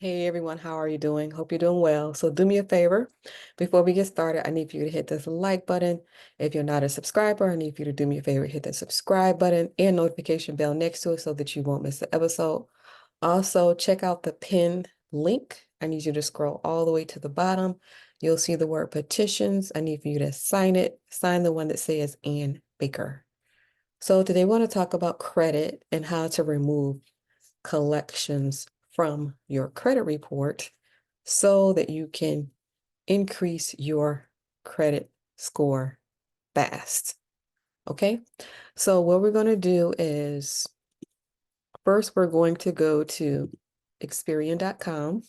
Hey everyone, how are you doing? Hope you're doing well. So do me a favor. Before we get started, I need for you to hit this like button. If you're not a subscriber, I need for you to do me a favor, hit the subscribe button and notification bell next to it so that you won't miss the episode. Also, check out the pinned link. I need you to scroll all the way to the bottom. You'll see the word petitions. I need for you to sign it. Sign the one that says Ann Baker. So today we want to talk about credit and how to remove collections from your credit report so that you can increase your credit score fast. Okay, so what we're going to do is first we're going to go to Experian.com.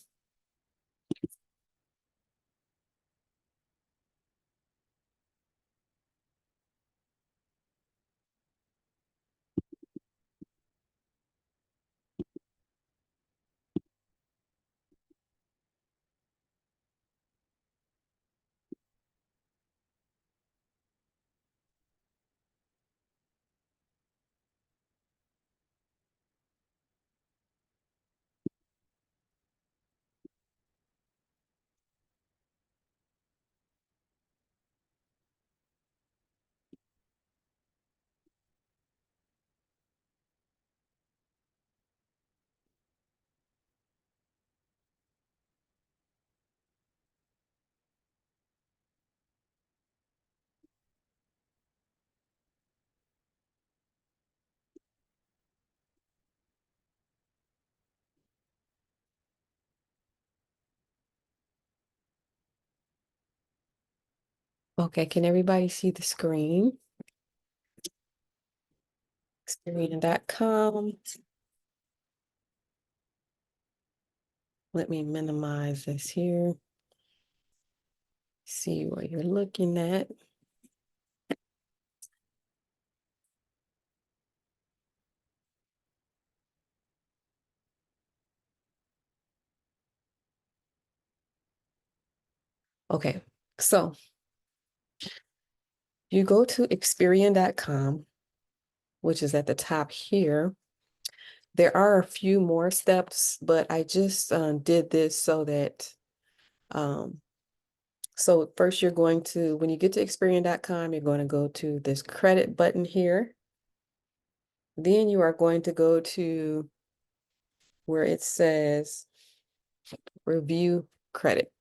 Okay, can everybody see the screen? Experian.com. Let me minimize this here. See what you're looking at. Okay, so you go to Experian.com, which is at the top here. There are a few more steps, but I just did this so that, um, so first you're going to, when you get to Experian.com, you're going to go to this credit button here. Then you are going to go to where it says review credit.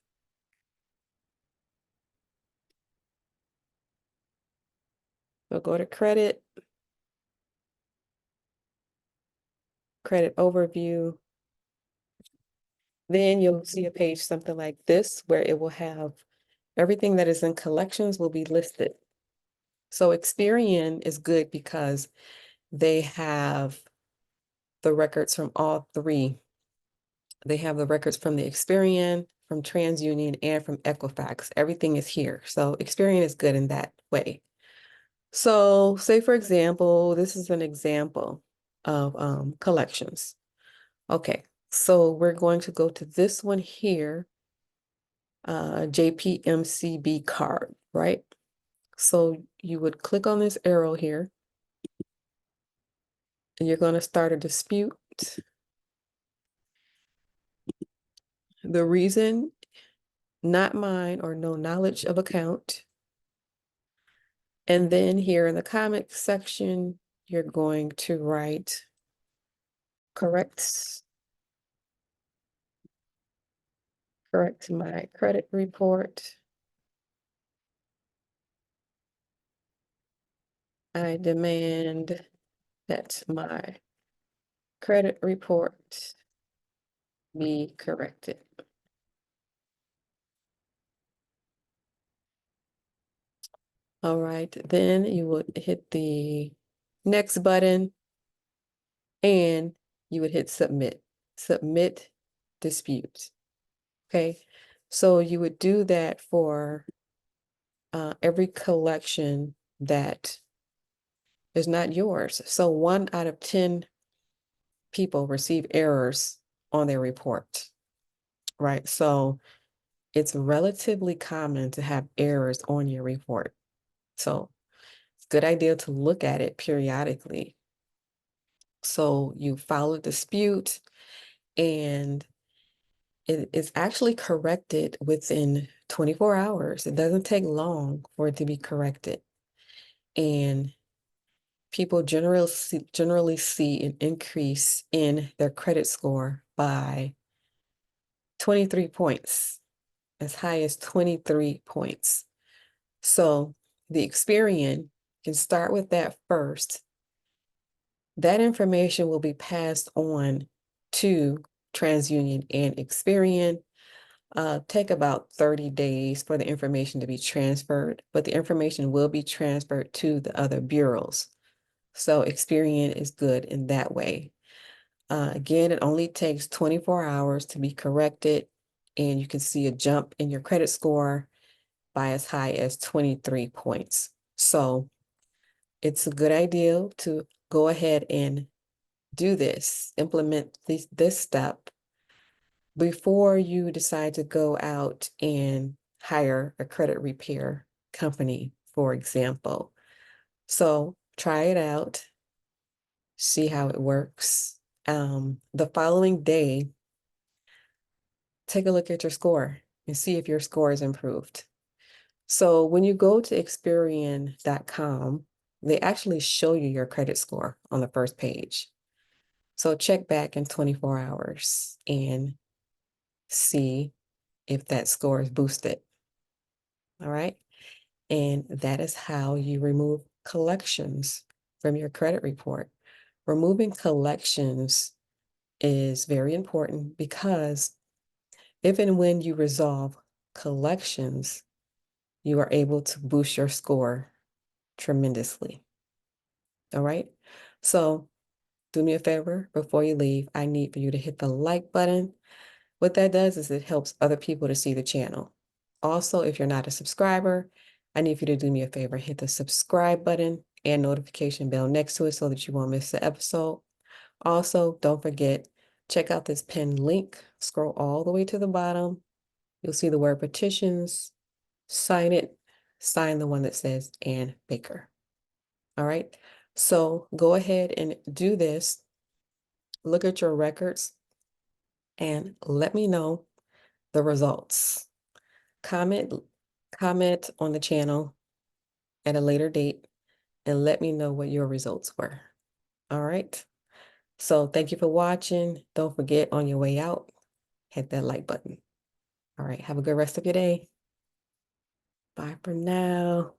So go to credit overview. Then you'll see a page something like this where it will have everything that is in collections will be listed. So Experian is good because they have the records from all three. They have the records from the Experian, from TransUnion, and from Equifax. Everything is here. So Experian is good in that way. So say, for example, this is an example of collections. Okay, so we're going to go to this one here, JPMCB card, right? So you would click on this arrow here, and you're going to start a dispute. The reason, not mine or no knowledge of account. And then here in the comment section, you're going to write correct my credit report. I demand that my credit report be corrected. All right, then you would hit the next button and you would hit submit. Submit dispute. Okay, so you would do that for every collection that is not yours. So 1 out of 10 people receive errors on their report, right? So it's relatively common to have errors on your report. So it's a good idea to look at it periodically. So you file a dispute and it is actually corrected within 24 hours. It doesn't take long for it to be corrected. And people generally see an increase in their credit score by 23 points, as high as 23 points. So the Experian can start with that first. That information will be passed on to TransUnion and Experian. Take about 30 days for the information to be transferred, but the information will be transferred to the other bureaus. So Experian is good in that way. Again, it only takes 24 hours to be corrected, and you can see a jump in your credit score by as high as 23 points. So it's a good idea to go ahead and do this, implement this step before you decide to go out and hire a credit repair company, for example. So try it out, see how it works. The following day, take a look at your score and see if your score is improved. So when you go to Experian.com, they actually show you your credit score on the first page. So check back in 24 hours and see if that score is boosted. All right. And that is how you remove collections from your credit report. Removing collections is very important because if and when you resolve collections, you are able to boost your score tremendously. All right. So do me a favor before you leave. I need for you to hit the like button. What that does is it helps other people to see the channel. Also, if you're not a subscriber, I need for you to do me a favor, hit the subscribe button and notification bell next to it so that you won't miss the episode. Also, don't forget, check out this pinned link. Scroll all the way to the bottom. You'll see the word petitions. Sign it. Sign the one that says Ann Baker. All right. So go ahead and do this. Look at your records and let me know the results. Comment on the channel at a later date and let me know what your results were. All right. So thank you for watching. Don't forget, on your way out, hit that like button. All right. Have a good rest of your day. Bye for now.